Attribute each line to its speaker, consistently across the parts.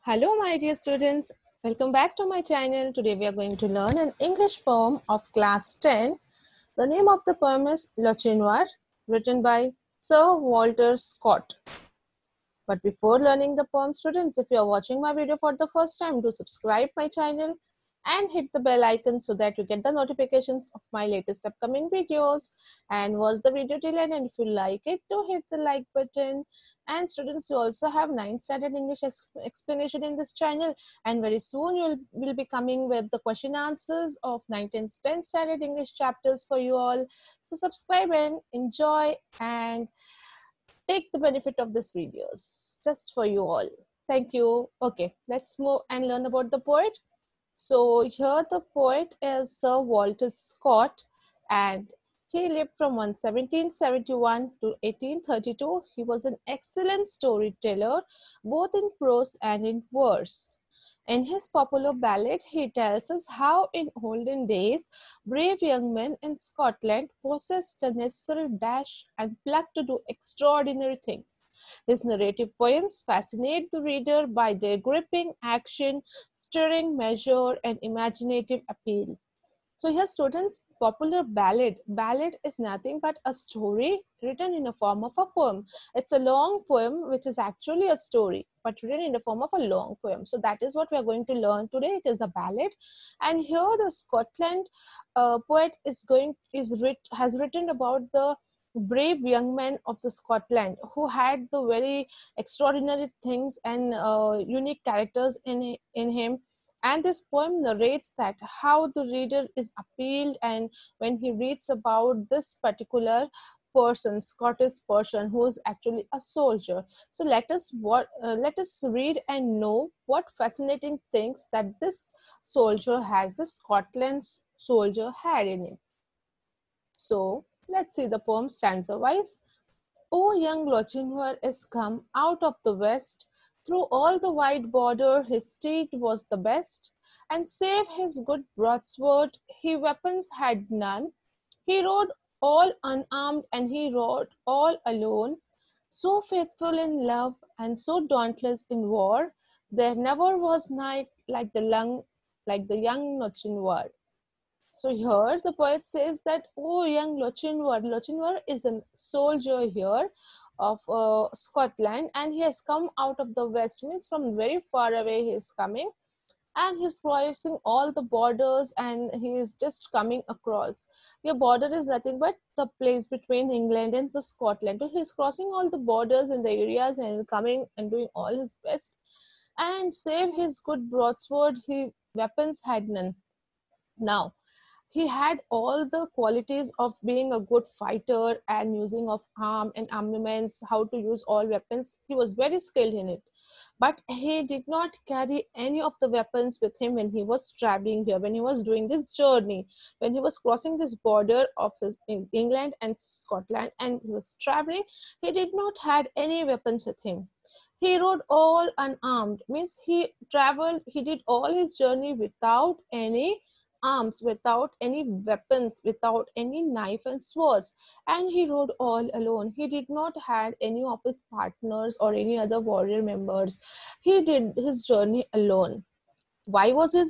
Speaker 1: Hello, my dear students. Welcome back to my channel. Today we are going to learn an English poem of class 10. The name of the poem is Lochinvar, written by Sir Walter Scott. But before learning the poem, students, if you are watching my video for the first time, do subscribe my channel and hit the bell icon so that you get the notifications of my latest upcoming videos, and watch the video till end. And if you like it, do hit the like button. And students, you also have 9th standard English explanation in this channel, and very soon you will be coming with the question answers of 9th and 10th standard English chapters for you all. So subscribe and enjoy and take the benefit of this videos just for you all. Thank you. Okay, let's move and learn about the poet. So here the poet is Sir Walter Scott, and he lived from 1771 to 1832. He was an excellent storyteller, both in prose and in verse. In his popular ballad, he tells us how in olden days, brave young men in Scotland possessed the necessary dash and pluck to do extraordinary things. His narrative poems fascinate the reader by their gripping action, stirring measure, and imaginative appeal. So here, students, popular ballad. Ballad is nothing but a story written in a form of a poem. It's a long poem which is actually a story, but written in the form of a long poem. So that is what we are going to learn today. It is a ballad, and here the Scotland poet has written about the brave young men of the Scotland who had the very extraordinary things and unique characters in him. And this poem narrates that how the reader is appealed, and when he reads about this particular person, Scottish person, who is actually a soldier. So let us read and know what fascinating things that this soldier has, this Scotland's soldier had in it. So let's see the poem stanza wise. O young Lochinvar is come out of the west, through all the wide border his steed was the best, and save his good broadsword he weapons had none. He rode all unarmed and he rode all alone, so faithful in love and so dauntless in war, there never was knight like the young Lochinvar. So here the poet says that, oh, young Lochinvar. Lochinvar is a soldier here of Scotland, and he has come out of the west, means from very far away he is coming, and he's crossing all the borders, and he is just coming across. Your border is nothing but the place between England and the Scotland. So he's crossing all the borders in the areas and coming and doing all his best. And save his good broadsword, he weapons had none. Now, he had all the qualities of being a good fighter and using of arm and armaments, how to use all weapons. He was very skilled in it, but he did not carry any of the weapons with him when he was traveling here, when he was doing this journey, when he was crossing this border of his in England and Scotland, and he was traveling. He did not had any weapons with him. He rode all unarmed, means he traveled, he did all his journey without any arms, without any weapons, without any knife and swords, and he rode all alone. He did not had any of his partners or any other warrior members. He did his journey alone. Why was he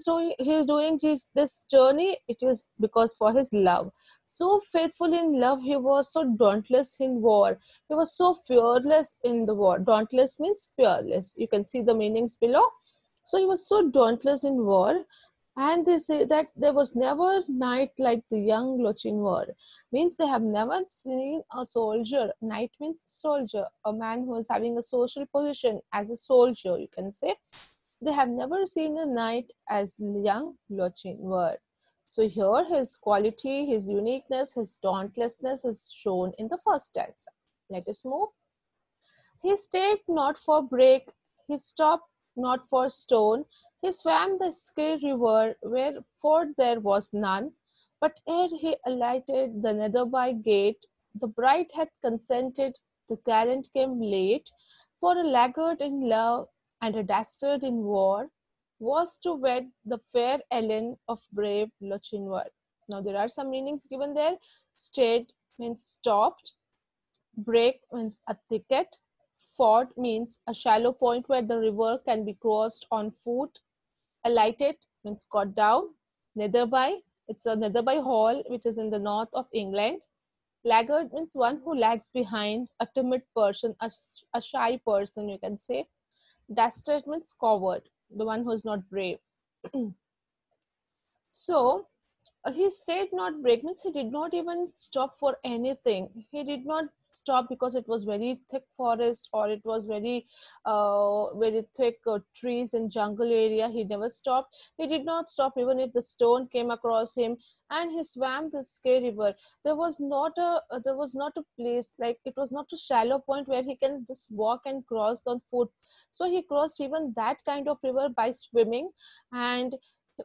Speaker 1: doing this journey? It is because for his love. So faithful in love he was, so dauntless in war. He was so fearless in the war. Dauntless means fearless. You can see the meanings below. So he was so dauntless in war, and they say that there was never knight like the young Lochinvar. Means they have never seen a soldier. Knight means soldier, a man who is having a social position as a soldier, you can say. They have never seen a knight as young Lochinvar. So here his quality, his uniqueness, his dauntlessness is shown in the first stanza. Let us move. He stayed not for brake, he stopped not for stone, he swam the skilled river where ford there was none. But ere he alighted the Netherby gate, the bride had consented, the gallant came late, for a laggard in love and a dastard in war was to wed the fair Ellen of brave Lochinvar. Now there are some meanings given there. Stayed means stopped, break means a thicket, ford means a shallow point where the river can be crossed on foot. Alighted means got down. Netherby, it's a Netherby Hall, which is in the north of England. Laggard means one who lags behind, a timid person, a shy person, you can say. Dastard means coward, the one who is not brave. So, he stayed not break means he did not even stop for anything. He did not stop because it was very thick forest or it was very thick trees in jungle area. He never stopped. He did not stop even if the stone came across him, and he swam the Skye river. There was not a place, like it was not a shallow point where he can just walk and cross on foot. So he crossed even that kind of river by swimming. And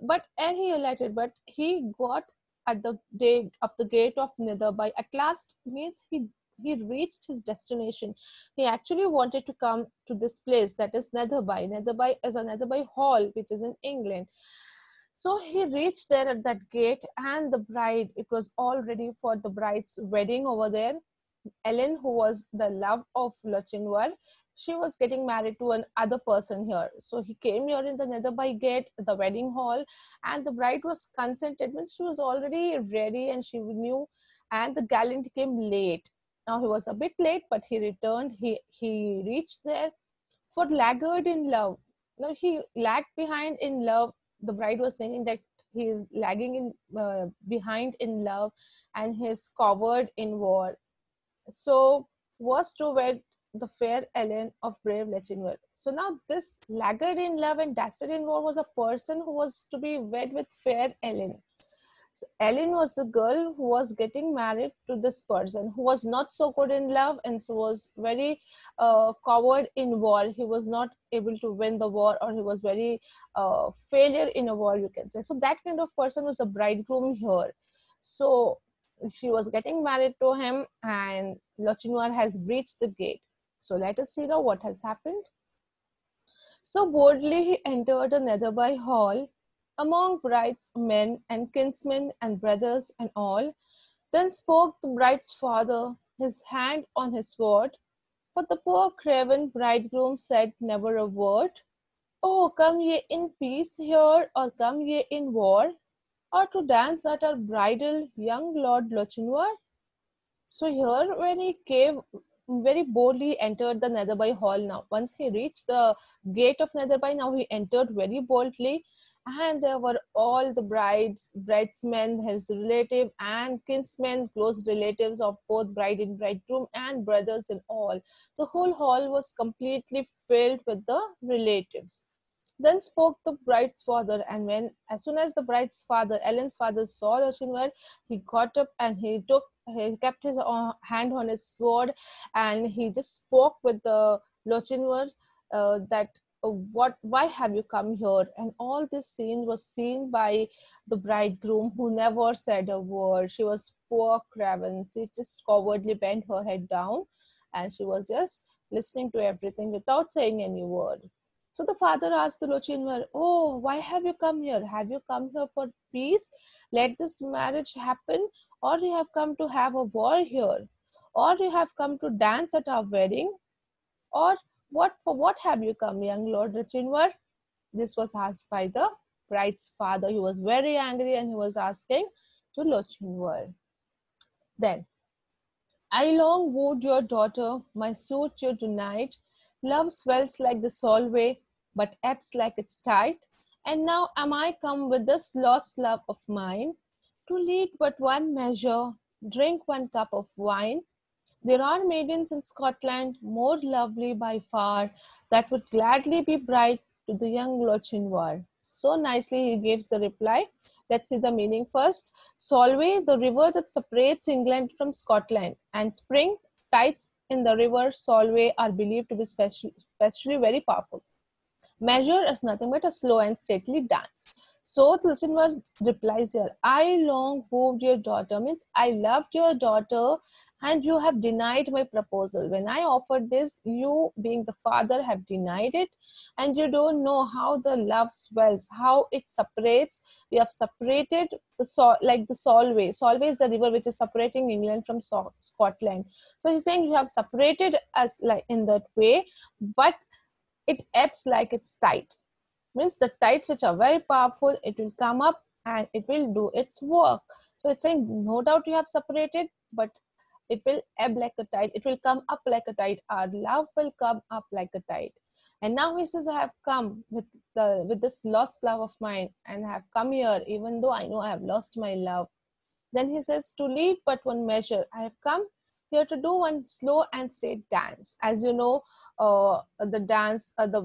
Speaker 1: but and he alighted, but he got at the day of the gate of Netherby. At last means he reached his destination. He actually wanted to come to this place, that is Netherby. Netherby is a Netherby Hall, which is in England. So he reached there at that gate, and the bride, it was all ready for the bride's wedding over there. Ellen, who was the love of Lochinvar, she was getting married to another person here. So he came here in the Netherby gate, the wedding hall, and the bride was consented. Means she was already ready and she knew, and the gallant came late. Now he was a bit late, but he returned. He reached there for laggard in love. Now he lagged behind in love. The bride was thinking that he is lagging in behind in love, and he's covered in war. So was to wed the fair Ellen of brave Lochinvar. So now this laggard in love and dastard in war was a person who was to be wed with fair Ellen. So Ellen was a girl who was getting married to this person who was not so good in love, and so was very coward in war. He was not able to win the war, or he was very failure in a war, you can say. So that kind of person was a bridegroom here. So she was getting married to him, and Lochinvar has breached the gate. So let us see now what has happened. So boldly he entered the Netherby Hall among bride's men and kinsmen and brothers and all. Then spoke the bride's father, his hand on his sword. But the poor craven bridegroom said never a word. Oh, come ye in peace here, or come ye in war, or to dance at our bridal, young Lord Lochinvar? So here, when he came, very boldly entered the Netherby Hall now. Once he reached the gate of Netherby, now he entered very boldly, and there were all the bridesmen, his relative and kinsmen, close relatives of both bride and bridegroom, and brothers and all. The whole hall was completely filled with the relatives. Then spoke the bride's father, and as soon as the bride's father, Ellen's father, saw Lochinvar, he got up and he kept his hand on his sword, and he just spoke with the Lochinvar that why have you come here? And all this scene was seen by the bridegroom, who never said a word. She was poor craven. She just cowardly bent her head down, and she was just listening to everything without saying any word. So the father asked the Lochinvar, oh, why have you come here? Have you come here for peace? Let this marriage happen, or you have come to have a war here, or you have come to dance at our wedding, or for what have you come, young Lord Lochinvar? This was asked by the bride's father. He was very angry, and he was asking to Lochinvar. Then, I long wooed your daughter, my suit you tonight. Love swells like the Solway, but ebbs like its tide. And now am I come with this lost love of mine, to lead but one measure, drink one cup of wine. There are maidens in Scotland more lovely by far, that would gladly be bride to the young Lochinvar. So nicely he gives the reply. Let's see the meaning first. Solway, the river that separates England from Scotland, and spring tides in the river Solway are believed to be especially very powerful. Measure is nothing but a slow and stately dance. So Tulsinwar replies here, I long wooed your daughter, means I loved your daughter and you have denied my proposal. When I offered this, you being the father have denied it, and you don't know how the love swells, how it separates. We have separated the like the Solway. Solway is the river which is separating England from Scotland. So he's saying you have separated us like in that way, but it ebbs like it's tide, means the tides which are very powerful, it will come up and it will do its work. So it's saying no doubt you have separated, but it will ebb like a tide, it will come up like a tide, our love will come up like a tide. And now he says, I have come with this lost love of mine, and I have come here even though I know I have lost my love. Then he says, to lead but one measure, I have come here to do one slow and state dance. As you know, the dance, the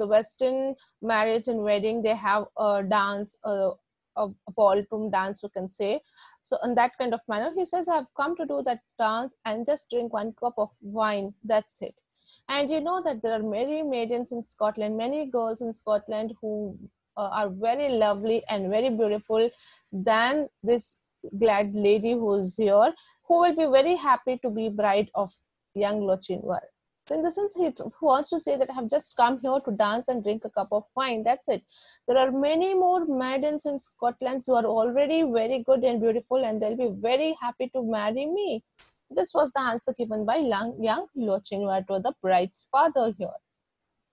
Speaker 1: Western marriage and wedding, they have a dance, a ballroom dance, you can say. So in that kind of manner, he says, I have come to do that dance and just drink one cup of wine. That's it. And you know that there are many maidens in Scotland, many girls in Scotland who are very lovely and very beautiful than this glad lady who's here, who will be very happy to be bride of young Lochinvar. So in the sense, he wants to say that I have just come here to dance and drink a cup of wine. That's it. There are many more maidens in Scotland who are already very good and beautiful, and they'll be very happy to marry me. This was the answer given by young Lochinvar to the bride's father here.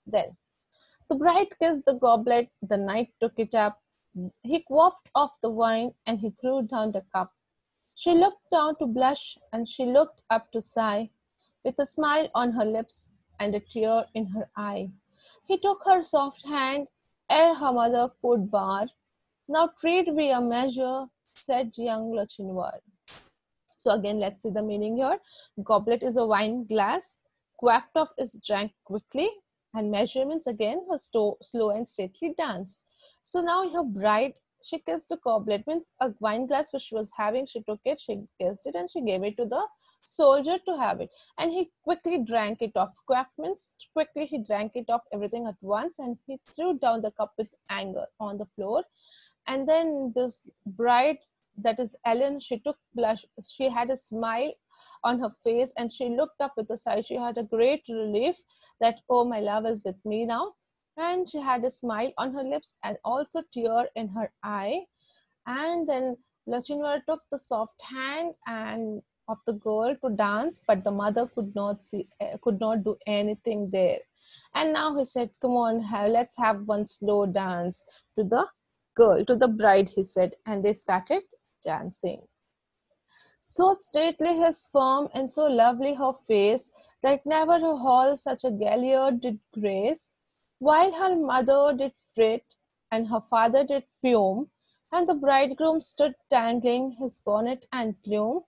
Speaker 1: Then the bride kissed the goblet, the knight took it up. He quaffed off the wine and he threw down the cup. She looked down to blush and she looked up to sigh, with a smile on her lips and a tear in her eye. He took her soft hand ere her mother could bar. Now treat we a measure, said young Lochinvar. So again, let's see the meaning here. Goblet is a wine glass. Quaffed off is drank quickly. And measurements again, a slow and stately dance. So now her bride, she kissed a goblet, means a wine glass which she was having, she took it, she kissed it and she gave it to the soldier to have it. And he quickly drank it off. Quaff means quickly he drank it off everything at once, and he threw down the cup with anger on the floor. And then this bride, that is Ellen, she took blush, she had a smile on her face and she looked up with a sigh. She had a great relief that, oh, my love is with me now. And she had a smile on her lips and also tear in her eye. And then Lochinvar took the soft hand and of the girl to dance, but the mother could not do anything there. And now he said, come on, let's have one slow dance to the girl, to the bride, he said. And they started dancing. So stately his form and so lovely her face, that never a hall such a galliard did grace, while her mother did fret, and her father did fume, and the bridegroom stood tangling his bonnet and plume,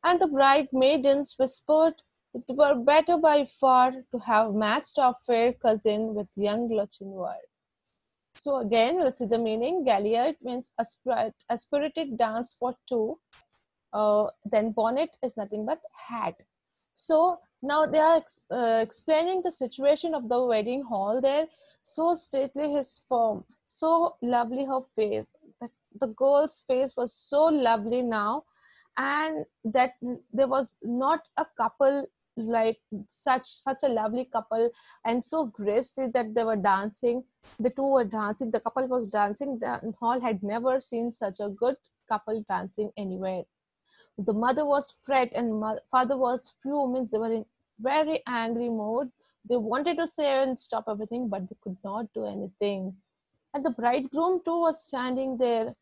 Speaker 1: and the bride maidens whispered it were better by far to have matched our fair cousin with young Lochinvar. So again, we'll see the meaning. Galliard means a spirited dance for two. Then bonnet is nothing but hat. So now they are explaining the situation of the wedding hall there. So stately his form, so lovely her face. The girl's face was so lovely now, and that there was not a couple like such a lovely couple and so graceful that they were dancing. The two were dancing, the couple was dancing. The hall had never seen such a good couple dancing anywhere. The mother was fret and father was fume, means they were in very angry mode. They wanted to say and stop everything, but they could not do anything. And the bridegroom too was standing there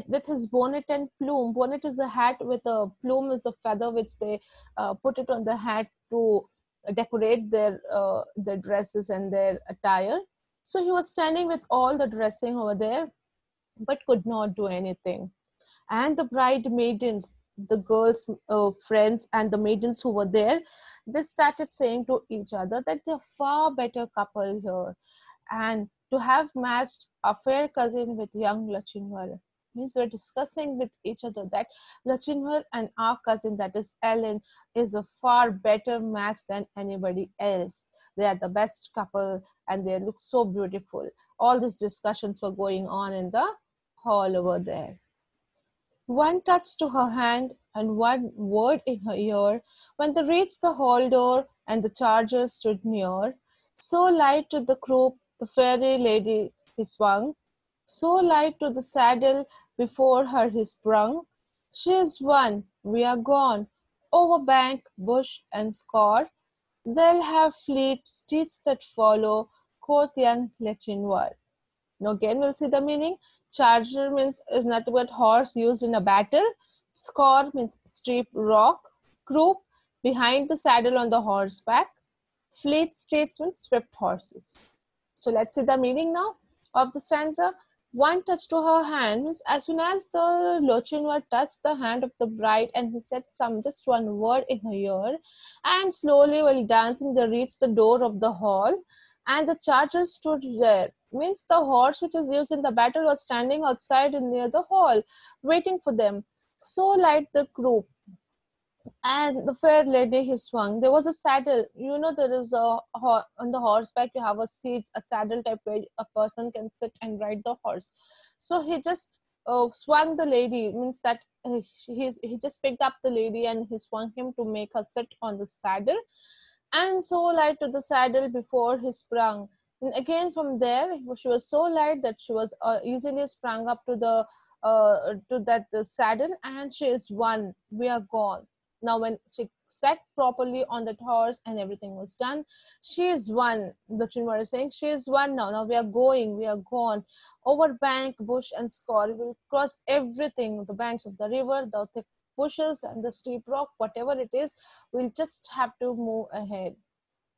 Speaker 1: with his bonnet and plume. Bonnet is a hat with a plume is a feather which they put it on the hat to decorate their dresses and their attire. So he was standing with all the dressing over there, but could not do anything. And the bride maidens, the girls' friends and the maidens who were there, they started saying to each other that they're far better couple here, and to have matched a fair cousin with young Lochinvar. Means we're discussing with each other that Lochinvar and our cousin, that is Ellen, is a far better match than anybody else. They are the best couple and they look so beautiful. All these discussions were going on in the hall over there. One touch to her hand and one word in her ear, when they reached the hall door and the charger stood near. So light to the croup, the fairy lady he swung, so light to the saddle, before her he sprung. She is one, we are gone, over bank, bush, and score. They'll have fleet steeds that follow, quoth young Lochinvar. Now again we'll see the meaning. Charger means is nothing but horse used in a battle. Score means steep rock. Croup, behind the saddle on the horseback. Fleet steeds means swift horses. So let's see the meaning now of the stanza. One touch to her hand means as soon as the Lochinvar touched the hand of the bride and he said just one word in her ear, and slowly while dancing they reached the door of the hall, and the charger stood there. Means the horse which is used in the battle was standing outside near the hall, waiting for them. So light the croup, and the fair lady he swung. There was a saddle. You know, there is on the horseback you have a seat, a saddle type where a person can sit and ride the horse. So he just swung the lady. Means that he just picked up the lady and he swung him to make her sit on the saddle, and so light to the saddle before he sprung. And again from there, she was so light that she was easily sprung up to that saddle, and she is one. We are gone. Now, when she sat properly on that horse and everything was done, she is one. The Chinwar is saying, she is one now. Now we are going, we are gone. Over bank, bush, and score. We will cross everything, the banks of the river, the thick bushes, and the steep rock, whatever it is, we'll just have to move ahead.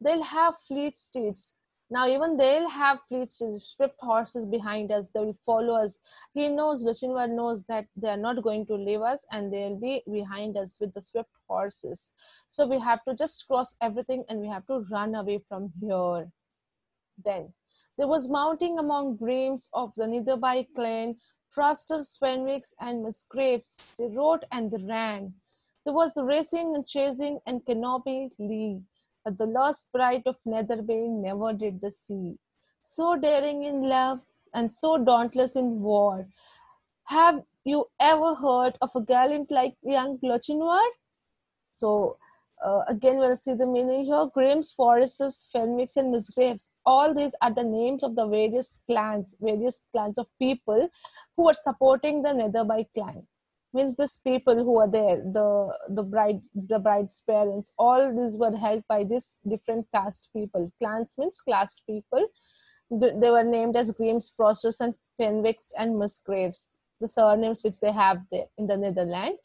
Speaker 1: They'll have fleet steeds. Now even they'll have fleet steeds, swift horses behind us. They will follow us. He knows, Lochinvar knows that they are not going to leave us and they'll be behind us with the swift horses. So we have to just cross everything and we have to run away from here. Then there was mounting among dreams of the Netherby clan, Frosters, Fenwicks, and Miss Graves. They rode and they ran. There was racing and chasing and canopy lee, but the lost bride of Netherby never did the see. So daring in love and so dauntless in war. Have you ever heard of a gallant like young Lochinvar? So again, we'll see the meaning here. Grimm's, Foresters, Fenwicks, and Misgraves. All these are the names of the various clans of people who are supporting the Netherby clan. Means these people who are there, the bride's parents. All these were helped by these different caste people. Clans means classed people. They were named as Grimm's, Foresters, and Fenwicks, and Misgraves. The surnames which they have there in the Netherlands.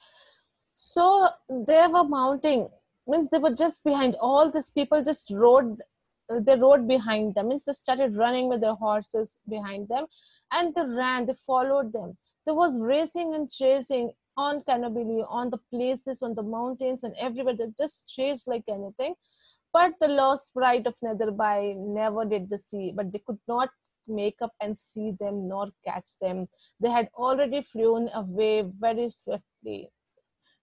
Speaker 1: So they were mounting, means they were just behind. All these people just rode, they rode behind them. Means they started running with their horses behind them, and they ran. They followed them. There was racing and chasing on Canobili, on the places, on the mountains, and everywhere. They just chased like anything. But the lost bride of Netherby never did the see. But they could not make up and see them nor catch them. They had already flown away very swiftly.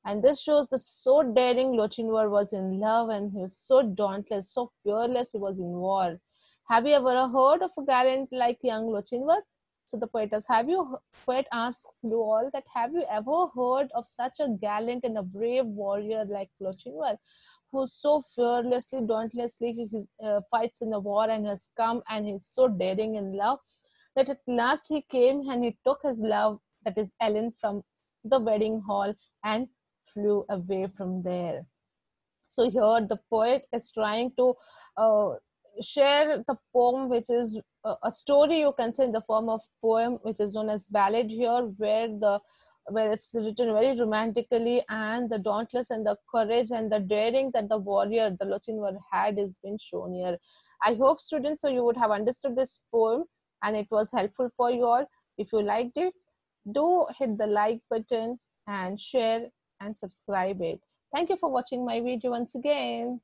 Speaker 1: And this shows the so daring Lochinvar was in love, and he was so dauntless, so fearless he was in war. Have you ever heard of a gallant like young Lochinvar? So the poet asks you all that have you ever heard of such a gallant and a brave warrior like Lochinvar, who so fearlessly, dauntlessly fights in the war and has come and he's so daring in love that at last he came and he took his love, that is Ellen, from the wedding hall and flew away from there. So here the poet is trying to share the poem, which is a story, you can say, in the form of poem, which is known as ballad here, where it's written very romantically, and the dauntless and the courage and the daring that the warrior, the Lochinvar, had is been shown here. I hope, students, so you would have understood this poem and it was helpful for you all. If you liked it, do hit the like button and share and subscribe it. Thank you for watching my video once again.